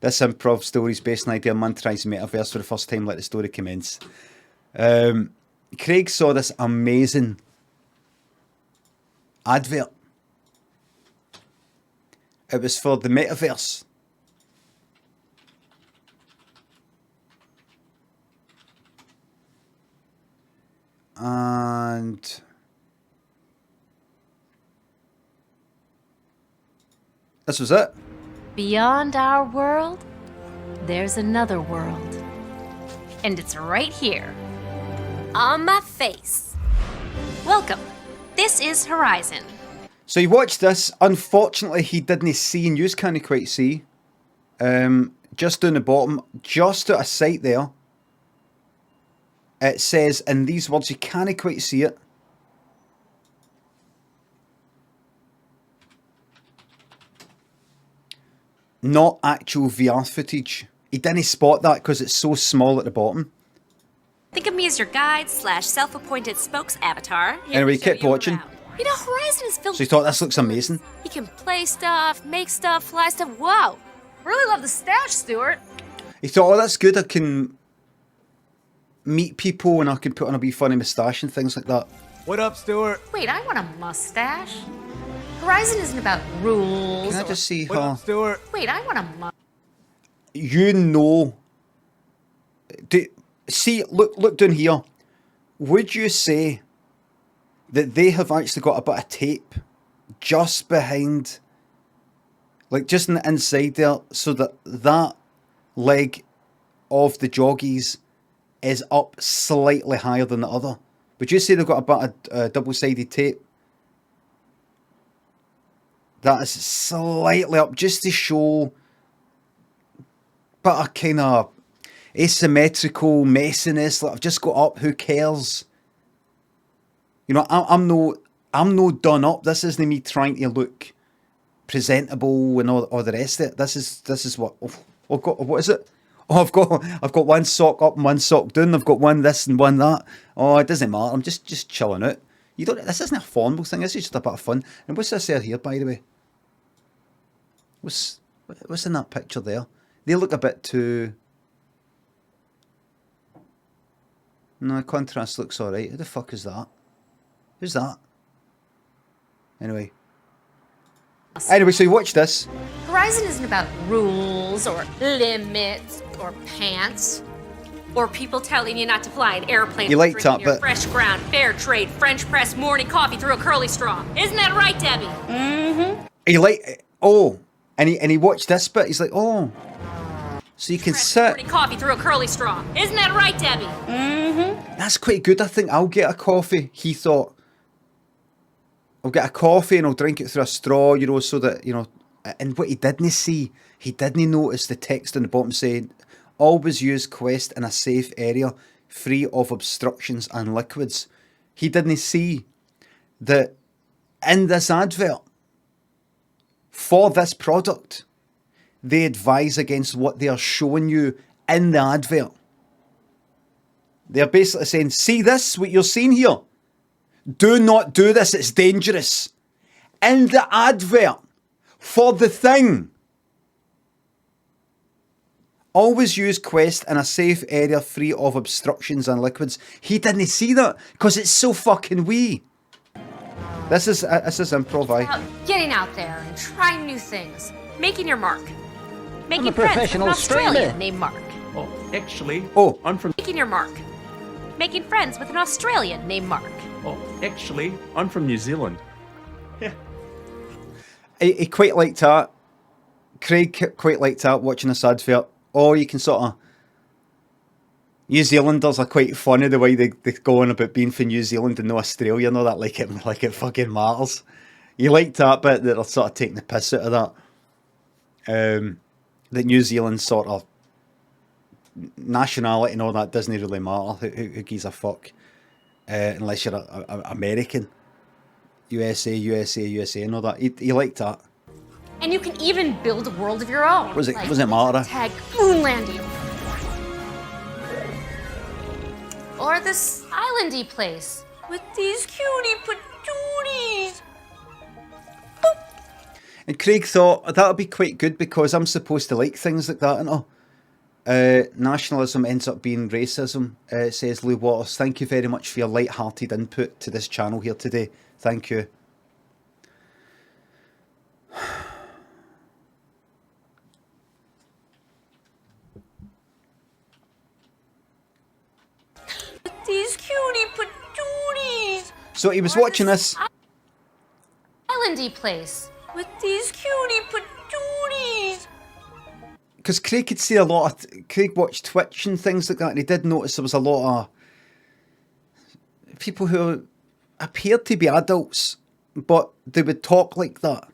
This improv story is based on the idea of man tries the metaverse for the first time. Let the story commence. Craig saw this amazing advert. It was for the Metaverse. And this was it. Beyond our world, there's another world. And it's right here, on my face. Welcome. This is Horizon. So you watched this. Unfortunately, he didn't see, and you can't quite see. Just down the bottom, just at a sight there, it says in these words, you can't quite see it. Not actual VR footage. He didn't spot that because it's so small at the bottom. Think of me as your guide / self-appointed spokes avatar. Here Anyway, to show keep you watching. around. You know, Horizon is filled So he thought this looks amazing. You can play stuff, make stuff, fly stuff. Whoa. Really love the stash, Stuart. He thought, oh, that's good. I can meet people and I can put on a wee funny moustache and things like that. What up, Stuart? Wait, I want a mustache. Horizon isn't about rules. Can I just see What her? up, Stuart? Wait, I want a mustache. You know. See, look down here. Would you say that they have actually got a bit of tape just behind, like just on the inside there, so that that leg of the joggies is up slightly higher than the other? Would you say they've got a bit of double-sided tape that is slightly up just to show but a kind of asymmetrical messiness? Like, I've just got up, who cares? You know, I'm no done up. This isn't me trying to look presentable and all the rest of it. This is what I've got. What is it? Oh, I've got one sock up and one sock down. I've got one this and one that. Oh, it doesn't matter. I'm just chilling out. You don't. This isn't a formal thing. This is just a bit of fun. And what's this here, by the way? What's in that picture there? They look a bit too. No, contrast looks alright. Who the fuck is that? Who's that? Anyway, so you watch this. Horizon isn't about rules or limits or pants or people telling you not to fly an airplane. You like drinking that your bit. fresh ground, fair trade, French press morning coffee through a curly straw. Isn't that right, Debbie? Mm-hmm. And he watched this bit. He's like, oh, so you can sit. Morning coffee through a curly straw. Isn't that right, Debbie? Mm-hmm. That's quite good. I think I'll get a coffee. He thought, I'll get a coffee and I'll drink it through a straw, you know, so that, you know. And what he didn't see, he didn't notice the text on the bottom saying, always use Quest in a safe area, free of obstructions and liquids. He didn't see that in this advert, for this product, they advise against what they are showing you in the advert. They're basically saying, see this, what you're seeing here? Do not do this, it's dangerous. In the advert, for the thing, always use Quest in a safe area free of obstructions and liquids. He didn't see that because it's so fucking wee. This is improv. About getting out there and trying new things, making your mark, making a friends with professional an Australian streamer. named Mark. Oh, actually, Oh. I'm from. Making your mark, making friends with an Australian named Mark. Oh, actually, I'm from New Zealand. Yeah. He quite liked that. Craig quite liked that, watching this advert. Oh, you can sort of. New Zealanders are quite funny the way they go on about being from New Zealand and no Australia and all that, like it fucking matters. You liked that bit that they're sort of taking the piss out of that. That New Zealand sort of nationality and all that doesn't really matter. Who gives a fuck? Unless you're a American. USA and all that. He liked that. And you can even build a world of your own. Was it like Mara? Tag moon landing. Or this islandy place with these cutie patooties. And Craig thought that would be quite good because I'm supposed to like things like that, aren't I? Nationalism ends up being racism, says Lou Waters. Thank you very much for your light-hearted input to this channel here today. Thank you. These cutie patooties. So he was watching this. Islandy place with these cutie patooties. Because Craig could see a lot of... Craig watched Twitch and things like that, and he did notice there was a lot of people who appeared to be adults, but they would talk like that,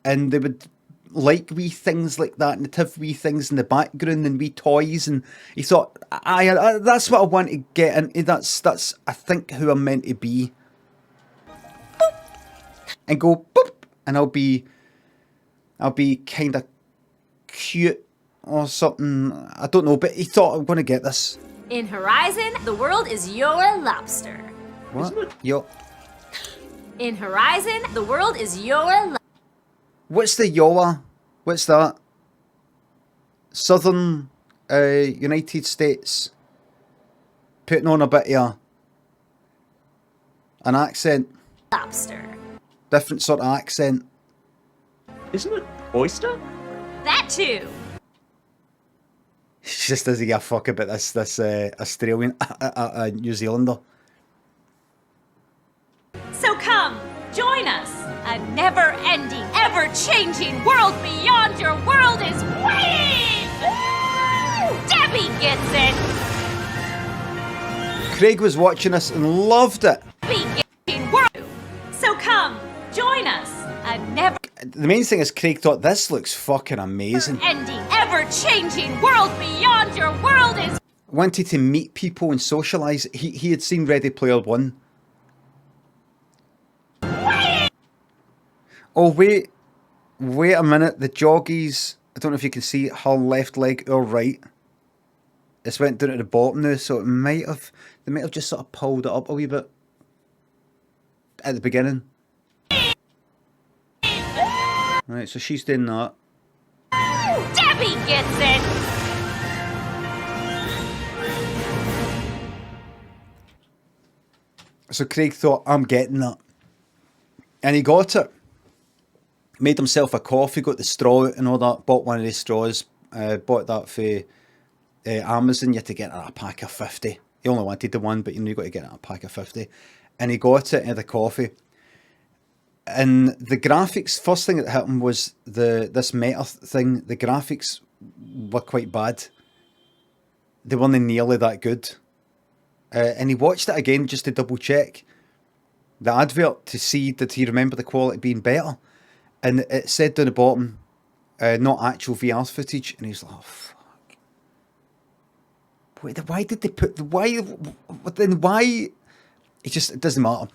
and they would like wee things like that, and they'd have wee things in the background and wee toys, and he thought, I that's what I want to get into. That's I think who I'm meant to be. Boop. And go boop, and I'll be kind of cute or something. I don't know, but he thought, I'm going to get this. In Horizon, the world is your lobster. What? Yo. In Horizon, the world is your What's the Yoa? What's that? Southern United States putting on a bit of an accent. lobster. Different sort of accent. Isn't it oyster? That too. He just doesn't give a fuck about this Australian, New Zealander. So come, join us. A never-ending, ever-changing world beyond your world is waiting! Debbie gets it! Craig was watching this and loved it. Debbie world. So come, join us. A The main thing is Craig thought, this looks fucking amazing. never-ending, ever-changing world beyond your world is Wanted to meet people and socialise. He had seen Ready Player One. Oh, wait a minute. The joggies, I don't know if you can see her left leg or right. It's went down at the bottom now, so they might have just sort of pulled it up a wee bit at the beginning. Right, so she's doing that. Debbie gets it! So Craig thought, I'm getting that. And he got it. Made himself a coffee, got the straw out and all that, bought one of the straws, bought that for Amazon. You had to get a pack of 50. He only wanted the one, but you got to get a pack of 50. And he got it in the coffee. And the graphics, first thing that happened was this meta thing. The graphics were quite bad. They weren't nearly that good. And he watched it again just to double check the advert to see, did he remember the quality being better? And it said down the bottom, not actual VR footage. And he's like, oh, fuck. Why did they put the... Why? It doesn't matter.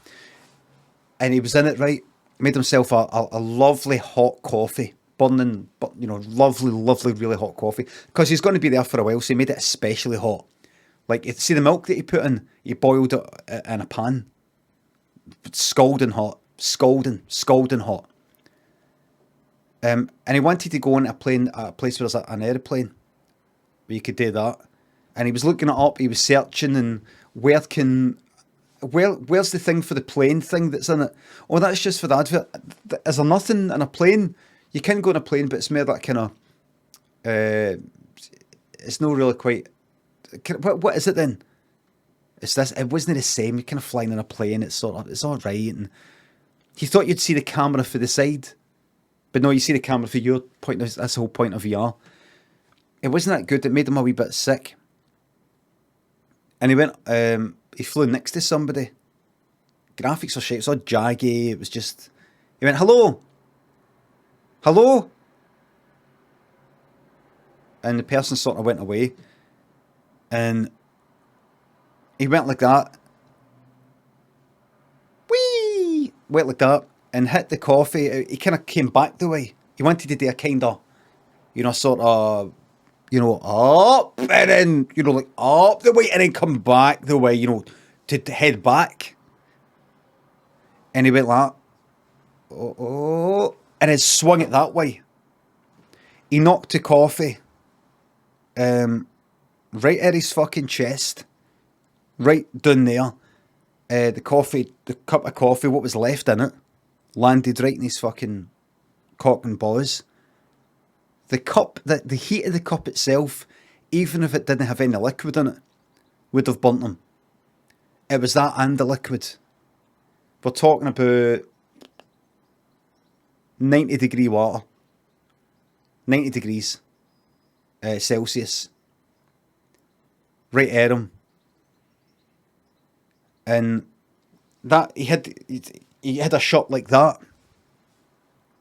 And he was in it, right? Made himself a lovely hot coffee. Burning, lovely, really hot coffee. Because he's going to be there for a while, so he made it especially hot. Like, see the milk that he put in? He boiled it in a pan. Scalding hot. Scalding hot. And he wanted to go on a place where there's an aeroplane, where you could do that. And he was looking it up, he was searching, and where's the thing for the plane thing that's in it? Oh, that's just for the advert. Is there nothing in a plane? You can go on a plane, but it's more that kind of... it's not really quite... What is it then? It's this. It wasn't the same. You're kind of flying in a plane. It's all right. And he thought you'd see the camera for the side. But no, you see the camera for your point. That's the whole point of VR. It wasn't that good. It made him a wee bit sick. And he went, he flew next to somebody. Graphics are shit. It's all jaggy. It was just, he went, hello? Hello? And the person sort of went away. And he went like that. Whee! Went like that. And hit the coffee. He kind of came back the way. He wanted to do a kind of, sort of, up and then, like up the way and then come back the way, to head back. And he went like, oh, and had swung it that way. He knocked the coffee right at his fucking chest, right down there. The cup of coffee, what was left in it, landed right in his fucking cock and balls. The cup, the heat of the cup itself, even if it didn't have any liquid in it, would have burnt him. It was that and the liquid. We're talking about 90-degree water. 90 degrees Celsius. Right at him. And that he had a shot like that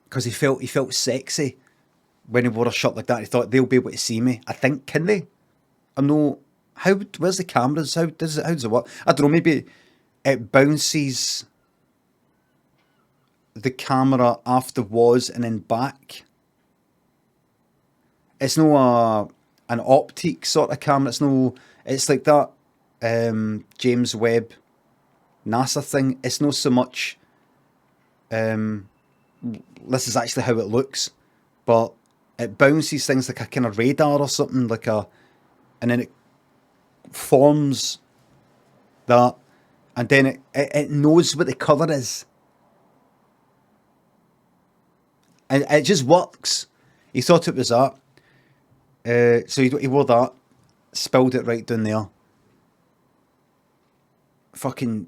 because he felt sexy when he wore a shirt like that. He thought they'll be able to see me. I think, can they? I'm no. Where's the cameras? How does it work? I don't know. Maybe it bounces the camera afterwards and then back. It's no an optic sort of camera. It's like that James Webb NASA thing. It's not so much this is actually how it looks, but it bounces things like a kind of radar or something, and then it forms that, and then it knows what the colour is, and it just works. He thought it was that, so he wore that, spilled it right down there. Fucking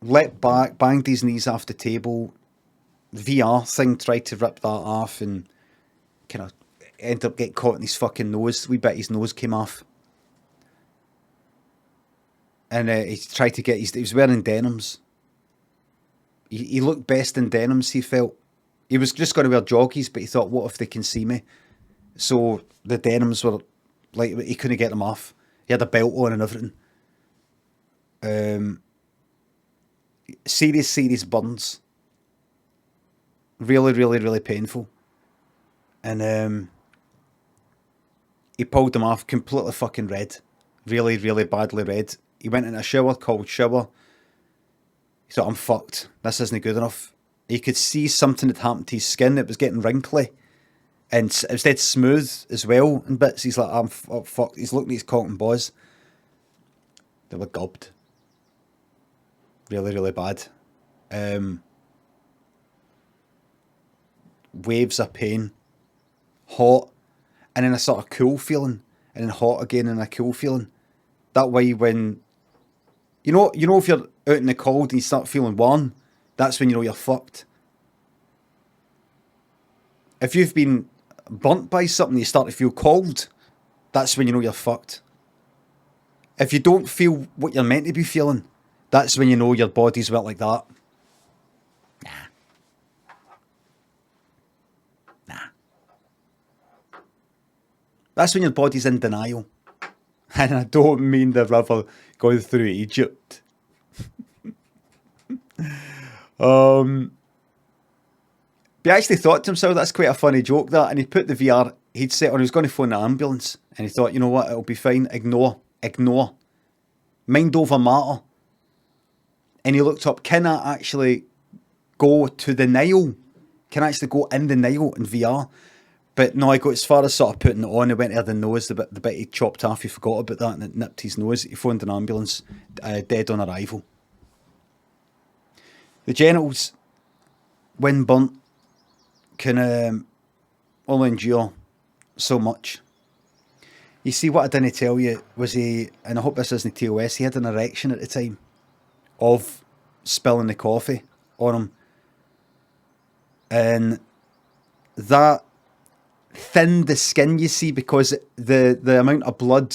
leapt back, banged his knees off the table. VR thing tried to rip that off and kind of ended up getting caught in his fucking nose. We bet his nose came off. And he tried to get he was wearing denims. He looked best in denims, he felt. He was just going to wear joggies, but he thought, what if they can see me? So the denims were like, he couldn't get them off. He had a belt on and everything. Serious burns. Really, really, really painful. And he pulled them off, completely fucking red. Really, really badly red. He went in a shower, cold shower. He thought, I'm fucked. This isn't good enough. He could see something had happened to his skin. It was getting wrinkly. And it was dead smooth as well in bits. He's like, I'm fucked. He's looking at his cock and balls. They were gubbed. Really, really bad. Waves of pain. Hot. And then a sort of cool feeling. And then hot again and a cool feeling. That way when... You know if you're out in the cold and you start feeling warm, that's when you know you're fucked. If you've been burnt by something, you start to feel cold, that's when you know you're fucked. If you don't feel what you're meant to be feeling, that's when you know your body's wet like that. Nah. That's when your body's in denial. And I don't mean the river going through Egypt. But he actually thought to himself, that's quite a funny joke, that. And he put the VR, he'd set on, he was going to phone the ambulance. And he thought, you know what, it'll be fine. Ignore. Mind over matter. And he looked up, can I actually go to the Nile? Can I actually go in the Nile in VR? But no, I got as far as sort of putting it on. He went to the nose, the bit he chopped off, he forgot about that and it nipped his nose. He phoned an ambulance, dead on arrival. The genitals, when burnt, can only endure so much. You see, what I didn't tell you was and I hope this isn't TOS, he had an erection at the time of spilling the coffee on him. And that thinned the skin, you see, because the amount of blood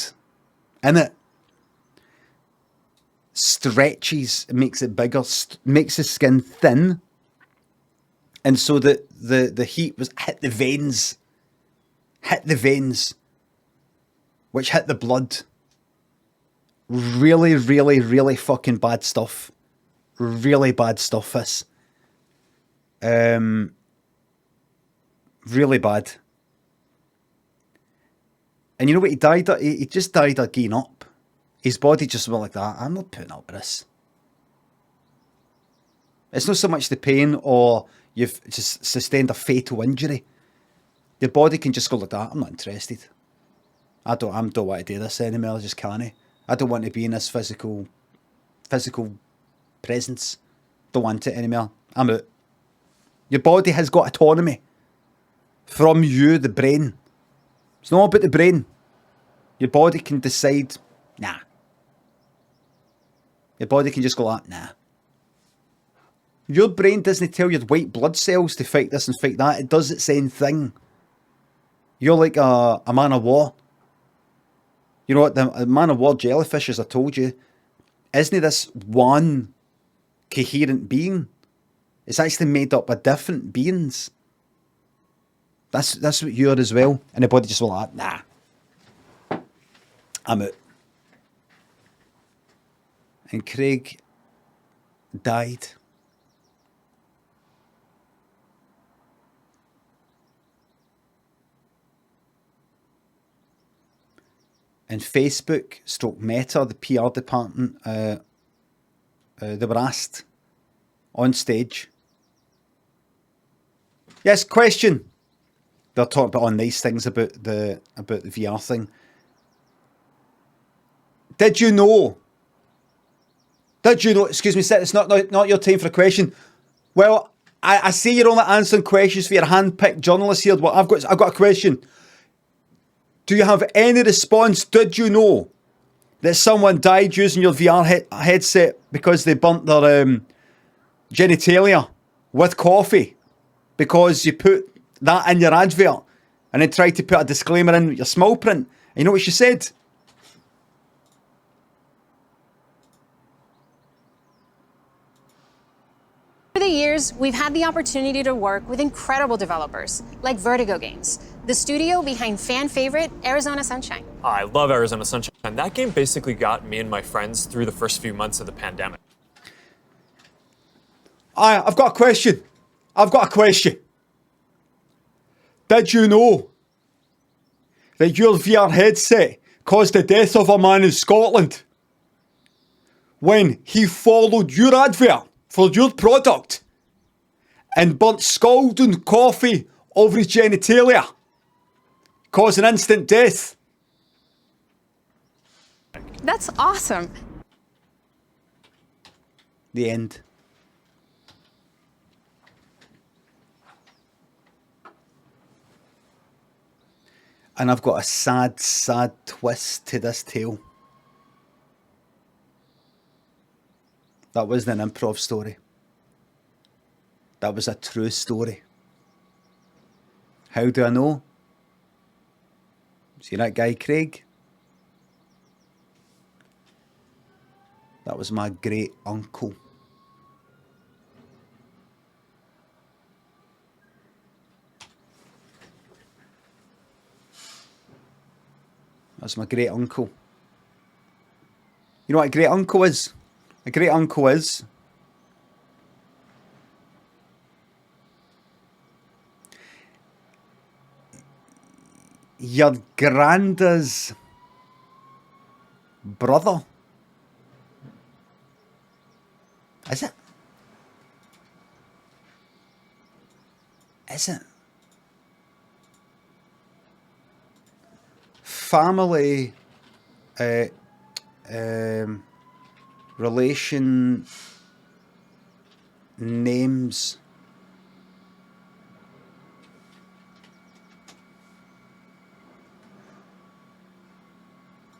in it stretches, makes it bigger, makes the skin thin. And so the heat was hit the veins, which hit the blood. Really, really, really fucking bad stuff. Really bad stuff, this. Really bad. And you know what he died of? He just died of getting up. His body just went like that. I'm not putting up with this. It's not so much the pain or you've just sustained a fatal injury. Your body can just go like that. I'm not interested. I don't want to do this anymore. I just can't. I don't want to be in this physical presence. Don't want it anymore. I'm out. Your body has got autonomy from you, the brain. It's not about the brain. Your body can decide, nah. Your body can just go like, nah. Your brain doesn't tell your white blood cells to fight this and fight that. It does its own thing. You're like a man of war. You know what? The man of war jellyfish, as I told you, isn't this one coherent being? It's actually made up of different beings. That's what you are as well. And the body just went like, nah. I'm out. And Craig died. And Facebook stroke Meta, the PR department, they were asked on stage. Yes, question. They're talking about all nice things about the VR thing. Did you know? Excuse me, it's not your time for a question. Well, I see you're only answering questions for your hand-picked journalists here. But I've got a question. Do you have any response? Did you know that someone died using your VR headset because they burnt their genitalia with coffee because you put that in your advert and then tried to put a disclaimer in with your small print? And you know what she said? Over the years, we've had the opportunity to work with incredible developers like Vertigo Games, the studio behind fan favorite Arizona Sunshine. I love Arizona Sunshine. That game basically got me and my friends through the first few months of the pandemic. I've got a question. Did you know that your VR headset caused the death of a man in Scotland when he followed your advert for your product and burnt scalding coffee over his genitalia, causing instant death? That's awesome. The end. And I've got a sad, sad twist to this tale. That wasn't an improv story. That was a true story. How do I know? See that guy, Craig? That was my great uncle. That's my great uncle. You know what a great uncle is? A great uncle is your granda's brother. Is it? Is it? Family relation names.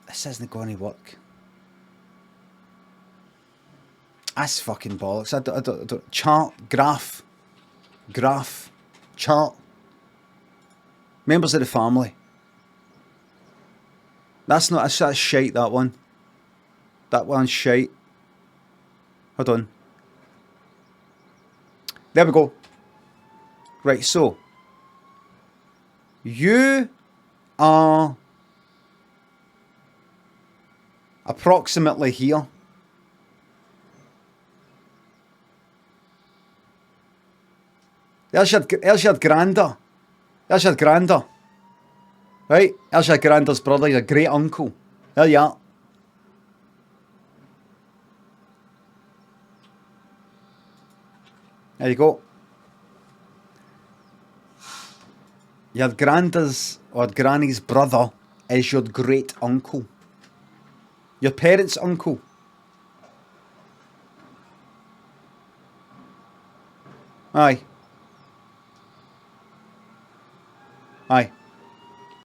This isn't going to work. That's fucking bollocks. I don't. Chart, graph, chart. Members of the family. That's shite, that one. That one's shite. Hold on. There we go. Right, so. You are approximately here. There's your granda. There's your granda. Right? There's your granda's brother, your great uncle. There you are. There you go. Your granddad's or granny's brother is your great uncle. Your parents' uncle. Aye. Aye.